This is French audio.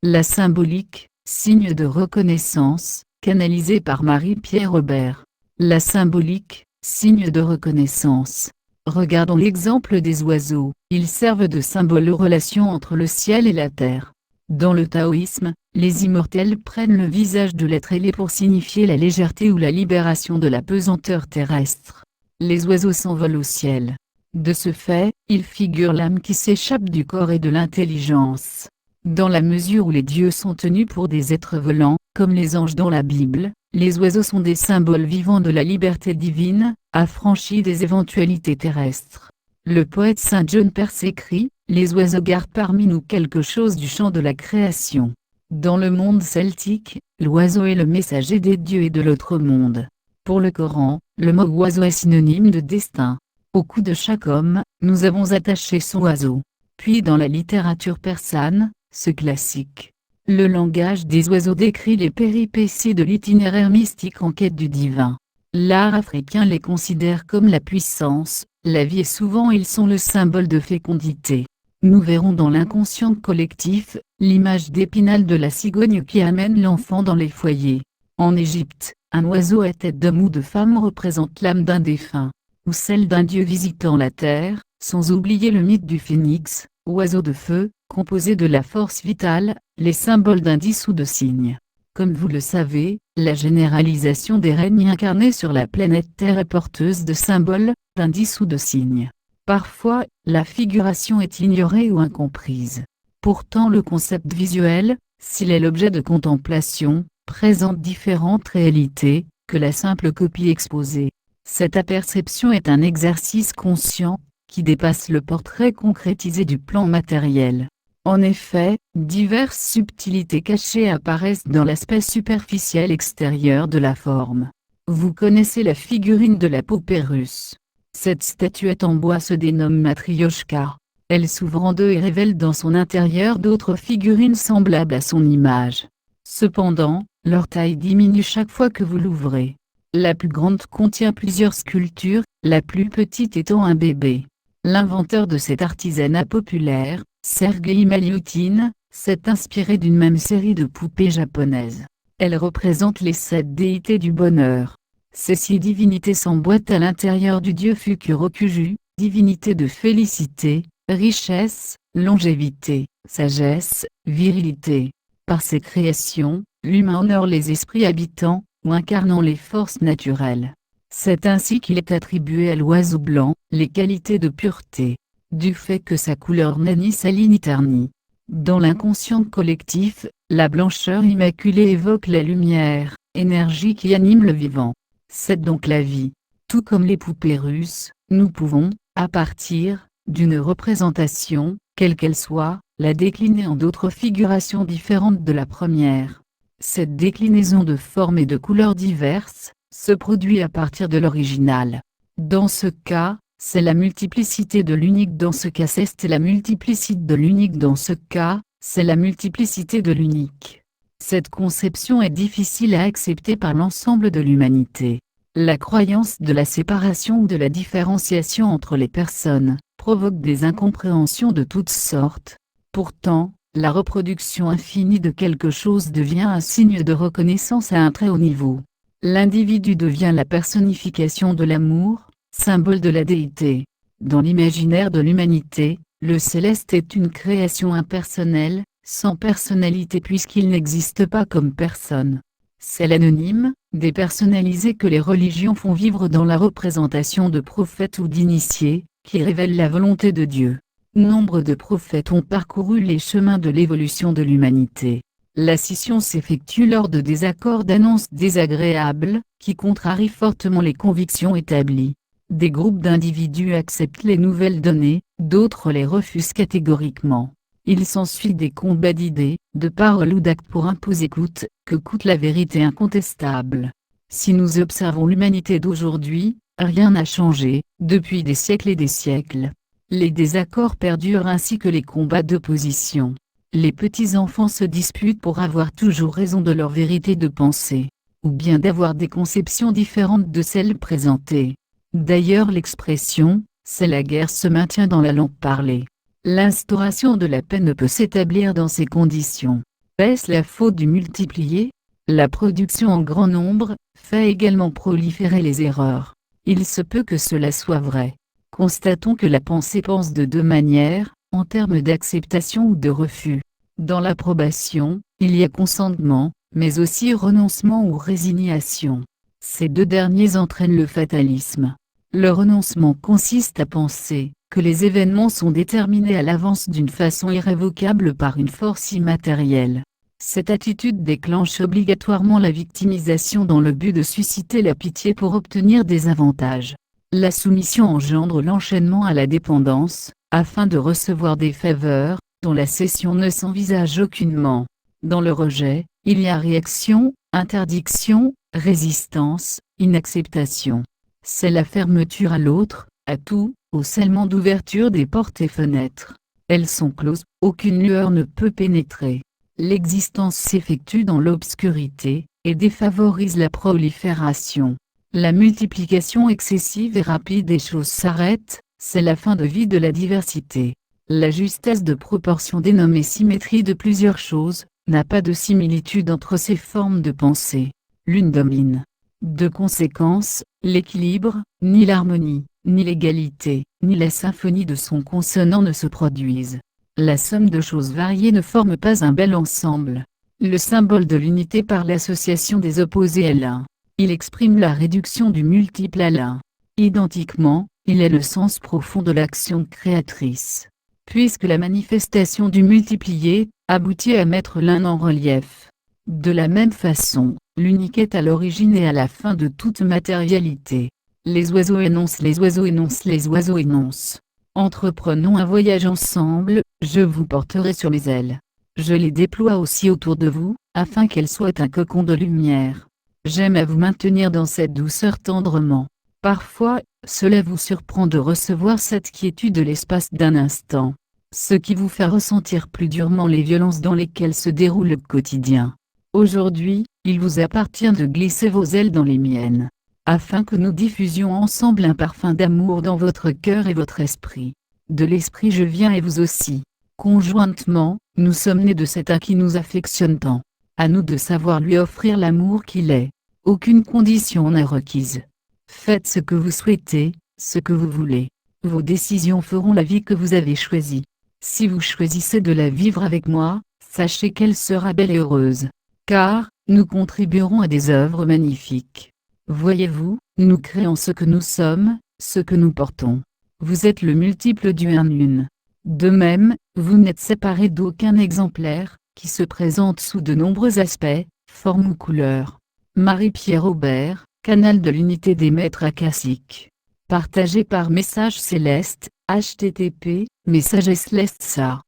La symbolique, signe de reconnaissance, canalisée par Marie-Pierre Robert. La symbolique, signe de reconnaissance. Regardons l'exemple des oiseaux, ils servent de symbole aux relations entre le ciel et la terre. Dans le taoïsme, les immortels prennent le visage de l'être ailé pour signifier la légèreté ou la libération de la pesanteur terrestre. Les oiseaux s'envolent au ciel. De ce fait, ils figurent l'âme qui s'échappe du corps et de l'intelligence. Dans la mesure où les dieux sont tenus pour des êtres volants, comme les anges dans la Bible, les oiseaux sont des symboles vivants de la liberté divine, affranchis des éventualités terrestres. Le poète Saint John Perse écrit « Les oiseaux gardent parmi nous quelque chose du chant de la création ». Dans le monde celtique, l'oiseau est le messager des dieux et de l'autre monde. Pour le Coran, le mot oiseau est synonyme de destin. Au cou de chaque homme, nous avons attaché son oiseau. Puis dans la littérature persane, ce classique. Le langage des oiseaux décrit les péripéties de l'itinéraire mystique en quête du divin. L'art africain les considère comme la puissance, la vie et souvent ils sont le symbole de fécondité. Nous verrons dans l'inconscient collectif, l'image d'Épinal de la cigogne qui amène l'enfant dans les foyers. En Égypte, un oiseau à tête d'homme ou de femme représente l'âme d'un défunt, ou celle d'un dieu visitant la terre, sans oublier le mythe du phénix, oiseau de feu, composé de la force vitale, les symboles d'indices ou de signes. Comme vous le savez, la généralisation des règnes incarnés sur la planète Terre est porteuse de symboles, d'indices ou de signes. Parfois, la figuration est ignorée ou incomprise. Pourtant le concept visuel, s'il est l'objet de contemplation, présente différentes réalités, que la simple copie exposée. Cette aperception est un exercice conscient, qui dépasse le portrait concrétisé du plan matériel. En effet, diverses subtilités cachées apparaissent dans l'aspect superficiel extérieur de la forme. Vous connaissez la figurine de la poupée russe. Cette statuette en bois se dénomme Matryoshka. Elle s'ouvre en deux et révèle dans son intérieur d'autres figurines semblables à son image. Cependant, leur taille diminue chaque fois que vous l'ouvrez. La plus grande contient plusieurs sculptures, la plus petite étant un bébé. L'inventeur de cet artisanat populaire, Sergueï Malioutine, s'est inspiré d'une même série de poupées japonaises. Elles représentent les 7 déités du bonheur. Ces 6 divinités s'emboîtent à l'intérieur du dieu Fukurokuju, divinité de félicité, richesse, longévité, sagesse, virilité. Par ses créations, l'humain honore les esprits habitants, ou incarnant les forces naturelles. C'est ainsi qu'il est attribué à l'oiseau blanc, les qualités de pureté, du fait que sa couleur n'est ni salie ni ternie. Dans l'inconscient collectif, la blancheur immaculée évoque la lumière, énergie qui anime le vivant. C'est donc la vie. Tout comme les poupées russes, nous pouvons, à partir d'une représentation, quelle qu'elle soit, la décliner en d'autres figurations différentes de la première. Cette déclinaison de formes et de couleurs diverses, se produit à partir de l'original. Dans ce cas, c'est la multiplicité de l'unique. Dans ce cas, c'est la multiplicité de l'unique. Dans ce cas, c'est la multiplicité de l'unique. Cette conception est difficile à accepter par l'ensemble de l'humanité. La croyance de la séparation ou de la différenciation entre les personnes provoque des incompréhensions de toutes sortes. Pourtant, la reproduction infinie de quelque chose devient un signe de reconnaissance à un très haut niveau. L'individu devient la personnification de l'amour, symbole de la déité. Dans l'imaginaire de l'humanité, le céleste est une création impersonnelle, sans personnalité puisqu'il n'existe pas comme personne. C'est l'anonyme, dépersonnalisé que les religions font vivre dans la représentation de prophètes ou d'initiés, qui révèlent la volonté de Dieu. Nombre de prophètes ont parcouru les chemins de l'évolution de l'humanité. La scission s'effectue lors de désaccords d'annonces désagréables, qui contrarient fortement les convictions établies. Des groupes d'individus acceptent les nouvelles données, d'autres les refusent catégoriquement. Il s'ensuit des combats d'idées, de paroles ou d'actes pour imposer coûte que coûte la vérité incontestable. Si nous observons l'humanité d'aujourd'hui, rien n'a changé, depuis des siècles et des siècles. Les désaccords perdurent ainsi que les combats d'opposition. Les petits-enfants se disputent pour avoir toujours raison de leur vérité de pensée, ou bien d'avoir des conceptions différentes de celles présentées. D'ailleurs l'expression « c'est la guerre » se maintient dans la langue parlée. L'instauration de la paix ne peut s'établir dans ces conditions. Est-ce la faute du multiplié? La production en grand nombre fait également proliférer les erreurs. Il se peut que cela soit vrai. Constatons que la pensée pense de deux manières, en termes d'acceptation ou de refus. Dans l'approbation, il y a consentement, mais aussi renoncement ou résignation. Ces deux derniers entraînent le fatalisme. Le renoncement consiste à penser que les événements sont déterminés à l'avance d'une façon irrévocable par une force immatérielle. Cette attitude déclenche obligatoirement la victimisation dans le but de susciter la pitié pour obtenir des avantages. La soumission engendre l'enchaînement à la dépendance, afin de recevoir des faveurs, dont la cession ne s'envisage aucunement. Dans le rejet, il y a réaction, interdiction, résistance, inacceptation. C'est la fermeture à l'autre, à tout, au scellement d'ouverture des portes et fenêtres. Elles sont closes, aucune lueur ne peut pénétrer. L'existence s'effectue dans l'obscurité, et défavorise la prolifération. La multiplication excessive et rapide des choses s'arrête, c'est la fin de vie de la diversité. La justesse de proportion dénommée symétrie de plusieurs choses, n'a pas de similitude entre ces formes de pensée. L'une domine. De conséquence, l'équilibre, ni l'harmonie, ni l'égalité, ni la symphonie de son consonant ne se produisent. La somme de choses variées ne forme pas un bel ensemble. Le symbole de l'unité par l'association des opposés est l'un. Il exprime la réduction du multiple à l'un. Identiquement, il est le sens profond de l'action créatrice. Puisque la manifestation du multiplié aboutit à mettre l'un en relief. De la même façon, l'unique est à l'origine et à la fin de toute matérialité. Les oiseaux énoncent, les oiseaux énoncent, les oiseaux énoncent. Entreprenons un voyage ensemble, je vous porterai sur mes ailes. Je les déploie aussi autour de vous, afin qu'elles soient un cocon de lumière. J'aime à vous maintenir dans cette douceur tendrement. Parfois, cela vous surprend de recevoir cette quiétude de l'espace d'un instant. Ce qui vous fait ressentir plus durement les violences dans lesquelles se déroule le quotidien. Aujourd'hui, il vous appartient de glisser vos ailes dans les miennes, afin que nous diffusions ensemble un parfum d'amour dans votre cœur et votre esprit. De l'esprit je viens et vous aussi. Conjointement, nous sommes nés de cet un qui nous affectionne tant. À nous de savoir lui offrir l'amour qu'il est. Aucune condition n'est requise. Faites ce que vous souhaitez, ce que vous voulez. Vos décisions feront la vie que vous avez choisie. Si vous choisissez de la vivre avec moi, sachez qu'elle sera belle et heureuse. Car, nous contribuerons à des œuvres magnifiques. Voyez-vous, nous créons ce que nous sommes, ce que nous portons. Vous êtes le multiple du un une. De même, vous n'êtes séparés d'aucun exemplaire, qui se présente sous de nombreux aspects, formes ou couleurs. Marie-Pierre Aubert, Canal de l'unité des maîtres akashiques. Partagé par Message Céleste, http://messagesceleste.sa